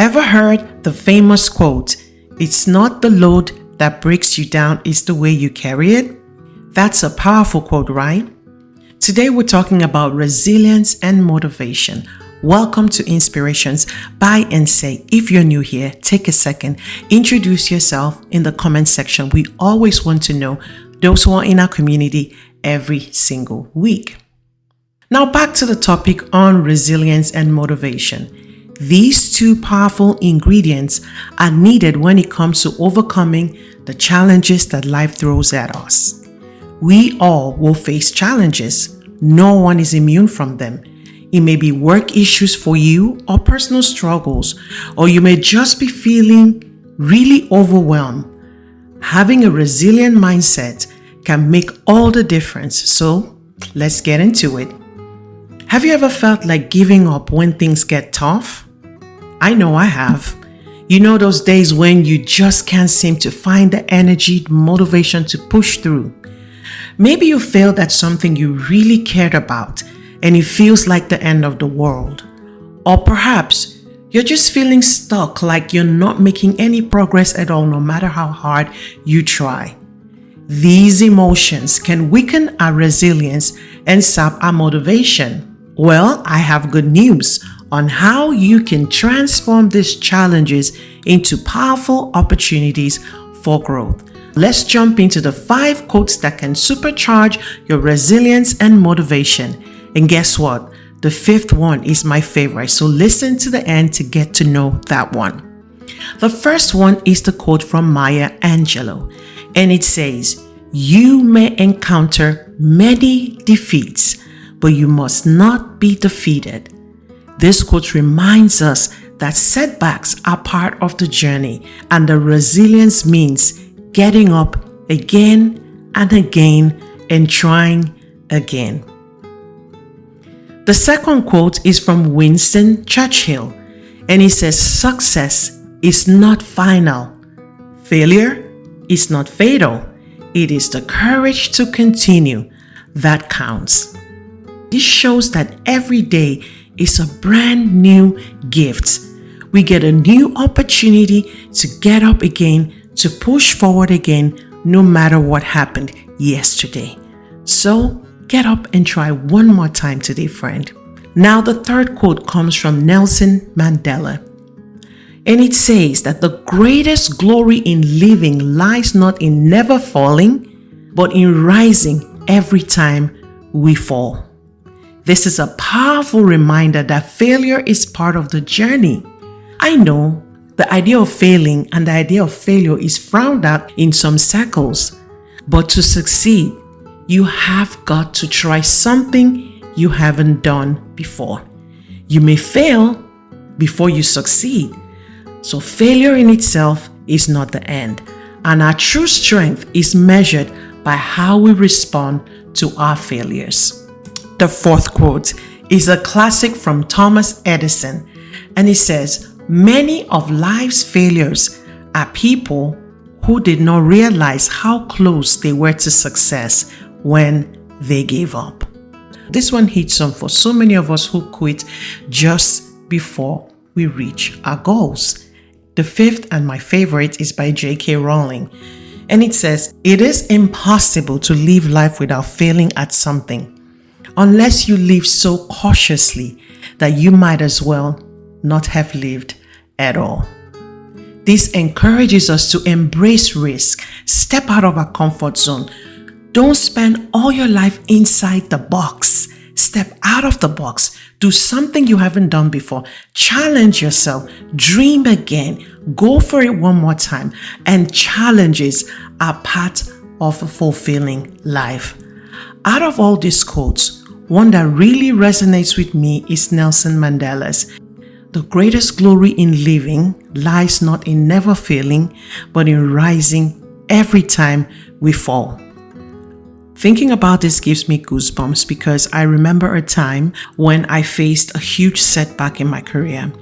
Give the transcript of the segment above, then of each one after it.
Ever heard the famous quote, "It's not the load that breaks you down, it's the way you carry it"? That's a powerful quote, right? Today we're talking about resilience and motivation. Welcome to Inspirations by and Say. If you're new here, take a second, introduce yourself in the comment section. We always want to know those who are in our community every single week. Now back to the topic on resilience and motivation. These two powerful ingredients are needed when it comes to overcoming the challenges that life throws at us. We all will face challenges. No one is immune from them. It may be work issues for you or personal struggles, or you may just be feeling really overwhelmed. Having a resilient mindset can make all the difference. So let's get into it. Have you ever felt like giving up when things get tough? I know I have. You know those days when you just can't seem to find the energy, the motivation to push through. Maybe you failed at something you really cared about and it feels like the end of the world. Or perhaps you're just feeling stuck, like you're not making any progress at all, no matter how hard you try. These emotions can weaken our resilience and sap our motivation. Well, I have good news on how you can transform these challenges into powerful opportunities for growth. Let's jump into the 5 quotes that can supercharge your resilience and motivation. And guess what? The 5th one is my favorite, so listen to the end to get to know that one. The first one is the quote from Maya Angelou, and it says, "You may encounter many defeats, but you must not be defeated." This quote reminds us that setbacks are part of the journey, and the resilience means getting up again and again and trying again. The second quote is from Winston Churchill, and he says, "Success is not final. Failure is not fatal. It is the courage to continue that counts." This shows that every day is a brand new gift. We get a new opportunity to get up again, to push forward again, no matter what happened yesterday. So get up and try one more time today, friend. Now the third quote comes from Nelson Mandela. And it says that the greatest glory in living lies not in never falling, but in rising every time we fall. This is a powerful reminder that failure is part of the journey. I know the idea of failing and the idea of failure is frowned at in some circles, but to succeed, you have got to try something you haven't done before. You may fail before you succeed. So failure in itself is not the end, and our true strength is measured by how we respond to our failures. The 4th quote is a classic from Thomas Edison, and it says, "Many of life's failures are people who did not realize how close they were to success when they gave up." This one hits home for so many of us who quit just before we reach our goals. The 5th and my favorite is by J.K. Rowling, and it says, "It is impossible to live life without failing at something, unless you live so cautiously that you might as well not have lived at all." This encourages us to embrace risk, step out of our comfort zone. Don't spend all your life inside the box. Step out of the box. Do something you haven't done before. Challenge yourself. Dream again. Go for it one more time. And challenges are part of a fulfilling life. Out of all these quotes, one that really resonates with me is Nelson Mandela's. "The greatest glory in living lies not in never failing, but in rising every time we fall." Thinking about this gives me goosebumps because I remember a time when I faced a huge setback in my career.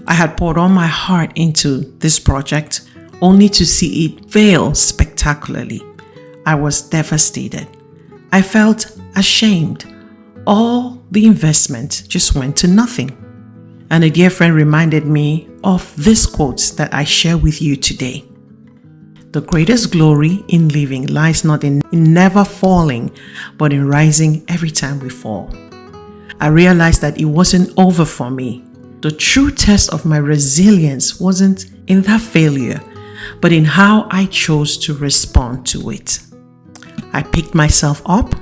I had poured all my heart into this project only to see it fail spectacularly. I was devastated. I felt ashamed. All the investment just went to nothing. And a dear friend reminded me of this quote that I share with you today. The greatest glory in living lies not in never falling, but in rising every time we fall. I realized that it wasn't over for me. The true test of my resilience wasn't in that failure, but in how I chose to respond to it. I picked myself up.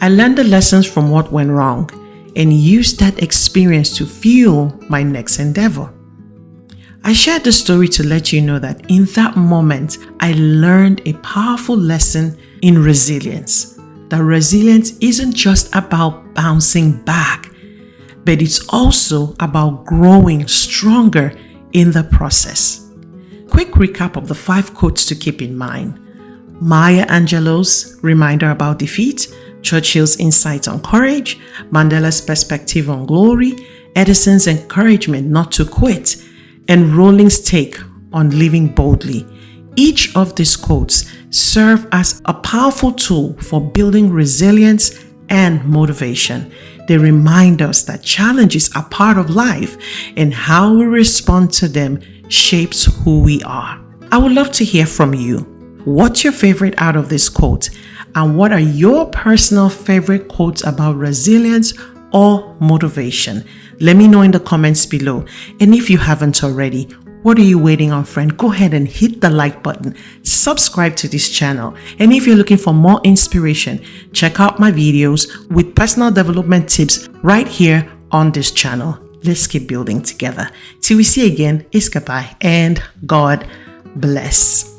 I learned the lessons from what went wrong and used that experience to fuel my next endeavor. I shared the story to let you know that in that moment, I learned a powerful lesson in resilience. That resilience isn't just about bouncing back, but it's also about growing stronger in the process. Quick recap of the 5 quotes to keep in mind. Maya Angelou's reminder about defeat, Churchill's insight on courage, Mandela's perspective on glory, Edison's encouragement not to quit, and Rowling's take on living boldly. Each of these quotes serve as a powerful tool for building resilience and motivation. They remind us that challenges are part of life and how we respond to them shapes who we are. I would love to hear from you. What's your favorite out of this quote? And what are your personal favorite quotes about resilience or motivation? Let me know in the comments below. And if you haven't already, what are you waiting on, friend? Go ahead and hit the like button. Subscribe to this channel. And if you're looking for more inspiration, check out my videos with personal development tips right here on this channel. Let's keep building together. Till we see again, it's goodbye and God bless.